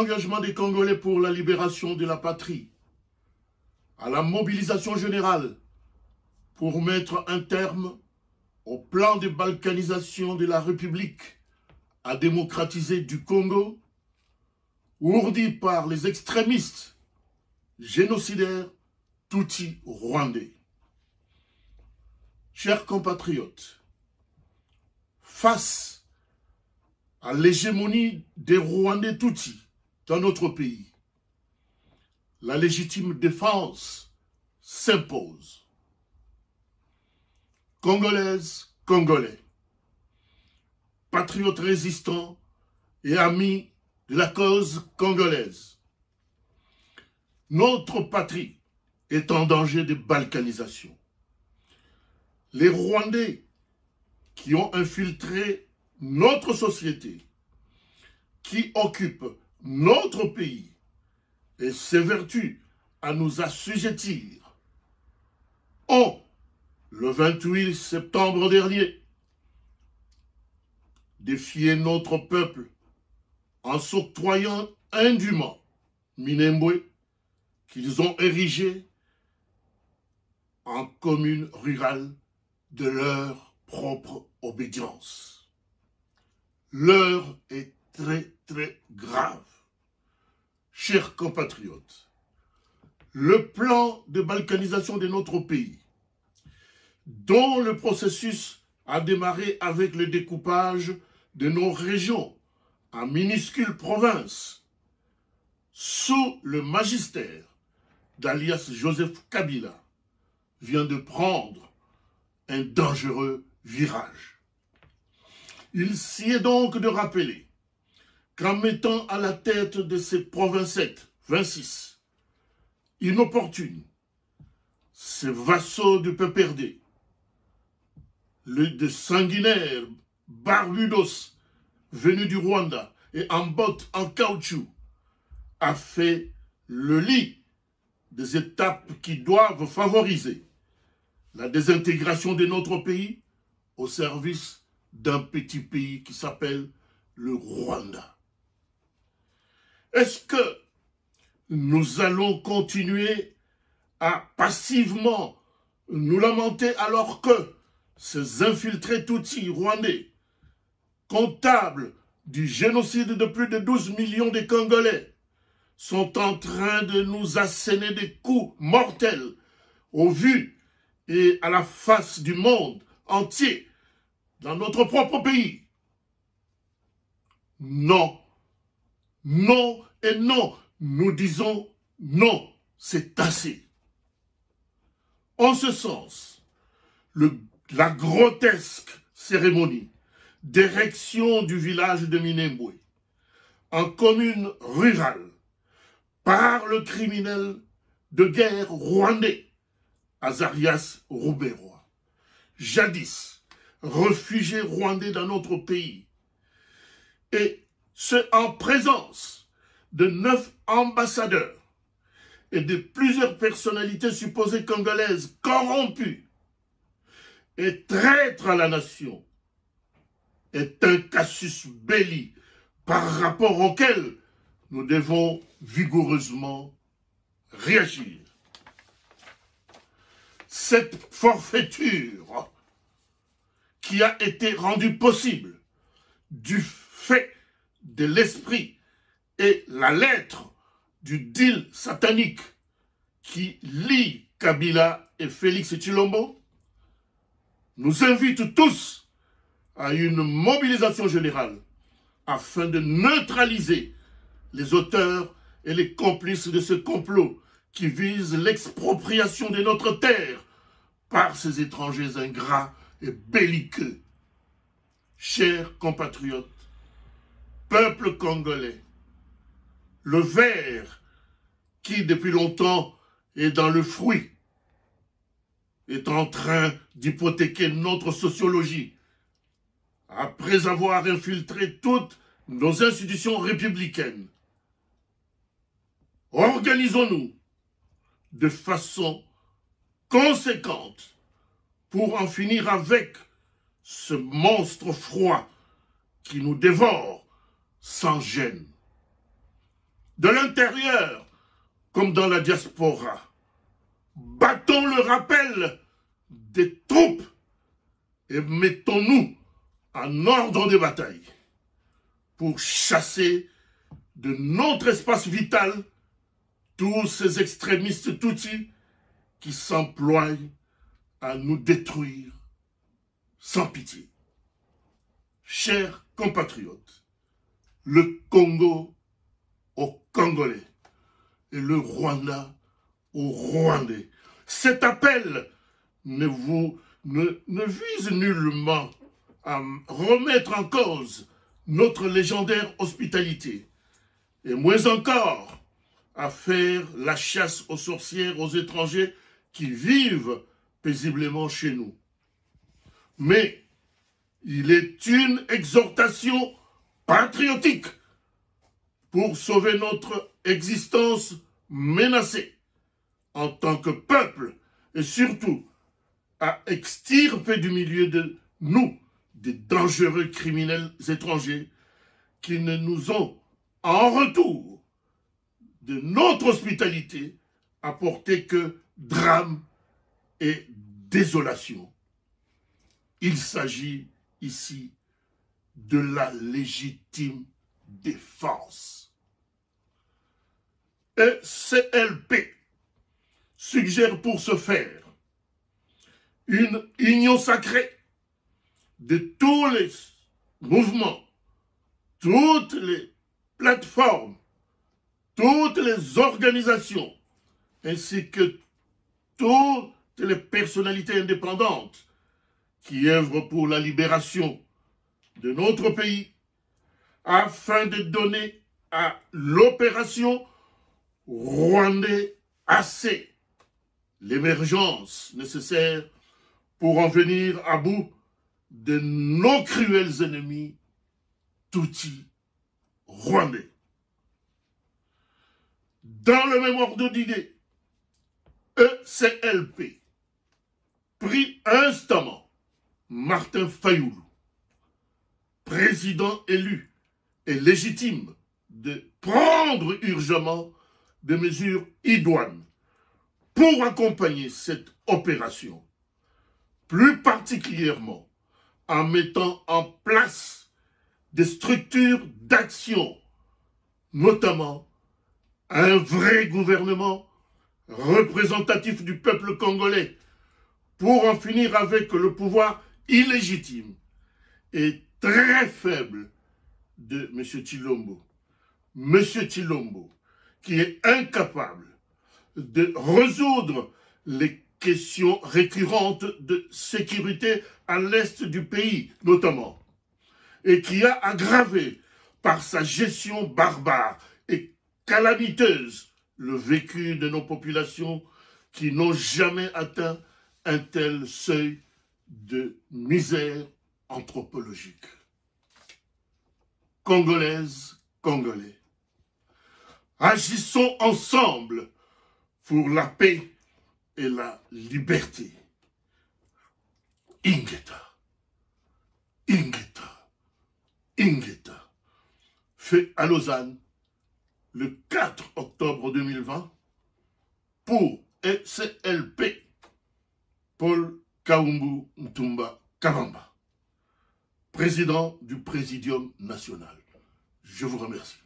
l'engagement des Congolais pour la libération de la patrie, à la mobilisation générale pour mettre un terme au plan de balkanisation de la République à démocratiser du Congo, ourdi par les extrémistes génocidaires Tutsi rwandais. Chers compatriotes, face à l'hégémonie des Rwandais Tutsis dans notre pays, la légitime défense s'impose. Congolaises, Congolais, patriotes résistants et amis de la cause congolaise, notre patrie est en danger de balkanisation. Les Rwandais qui ont infiltré notre société, qui occupent notre pays et s'évertuent à nous assujettir, ont, le 28 septembre dernier, défié notre peuple en s'octroyant indûment Minembwe, qu'ils ont érigé en commune rurale de leur propre obédience. L'heure est très grave. Chers compatriotes, le plan de balkanisation de notre pays, dont le processus a démarré avec le découpage de nos régions en minuscules provinces, sous le magistère d'alias Joseph Kabila, vient de prendre un dangereux virage. Il s'y est donc de rappeler qu'en mettant à la tête de ces provincettes 26 inopportunes, ces vassaux du PPRD, de sanguinaires barbudos venus du Rwanda et en bottes en caoutchouc, a fait le lit des étapes qui doivent favoriser la désintégration de notre pays au service d'un petit pays qui s'appelle le Rwanda. Est-ce que nous allons continuer à passivement nous lamenter alors que ces infiltrés Tutsis rwandais, comptables du génocide de plus de 12 millions de Congolais, sont en train de nous asséner des coups mortels au vu et à la face du monde entier dans notre propre pays? Non, non et non. Nous disons non, c'est assez. En ce sens, la grotesque cérémonie d'érection du village de Minembwe en commune rurale par le criminel de guerre rwandais Azarias Ruberwa, jadis réfugié rwandais dans notre pays, et ce en présence de 9 ambassadeurs et de plusieurs personnalités supposées congolaises corrompues et traîtres à la nation, est un casus belli par rapport auquel nous devons vigoureusement réagir. Cette forfaiture qui a été rendue possible du fait de l'esprit et la lettre du deal satanique qui lie Kabila et Félix Tshilombo, nous invite tous à une mobilisation générale afin de neutraliser les auteurs et les complices de ce complot qui vise l'expropriation de notre terre par ces étrangers ingrats et belliqueux. Chers compatriotes, peuple congolais, le ver qui depuis longtemps est dans le fruit est en train d'hypothéquer notre sociologie après avoir infiltré toutes nos institutions républicaines. Organisons-nous de façon conséquente pour en finir avec ce monstre froid qui nous dévore sans gêne. de l'intérieur comme dans la diaspora. Battons le rappel des troupes et mettons-nous en ordre de bataille pour chasser de notre espace vital tous ces extrémistes tutsis qui s'emploient à nous détruire sans pitié. Chers compatriotes, le Congo aux Congolais et le Rwanda aux Rwandais. Cet appel ne vise nullement à remettre en cause notre légendaire hospitalité, et moins encore à faire la chasse aux sorcières aux étrangers qui vivent paisiblement chez nous. Mais il est une exhortation patriotique pour sauver notre existence menacée en tant que peuple et surtout à extirper du milieu de nous des dangereux criminels étrangers qui ne nous ont, en retour de notre hospitalité, apporté que drame et désolation. Il s'agit ici de la légitime défense. Et CLP suggère pour ce faire une union sacrée de tous les mouvements, toutes les plateformes, toutes les organisations, ainsi que toutes les personnalités indépendantes qui œuvrent pour la libération de notre pays, afin de donner à l'opération Rwandais AC l'émergence nécessaire pour en venir à bout de nos cruels ennemis Tutsis rwandais. Dans le même ordre d'idée, ECLP prie instamment Martin Fayoulou, président élu et légitime, de prendre urgemment des mesures idoines pour accompagner cette opération, plus particulièrement en mettant en place des structures d'action, notamment un vrai gouvernement représentatif du peuple congolais, pour en finir avec le pouvoir illégitime et très faible de M. Tshilombo. M. Tshilombo, qui est incapable de résoudre les questions récurrentes de sécurité à l'est du pays, notamment, et qui a aggravé par sa gestion barbare et calamiteuse le vécu de nos populations qui n'ont jamais atteint un tel seuil de misère anthropologique. Congolaises, Congolais, agissons ensemble pour la paix et la liberté. Ingeta, Ingeta, Ingeta, fait à Lausanne le 4 octobre 2020 pour ECLP, Paul Kaumbu Ntumba Kabamba, président du Présidium national. Je vous remercie.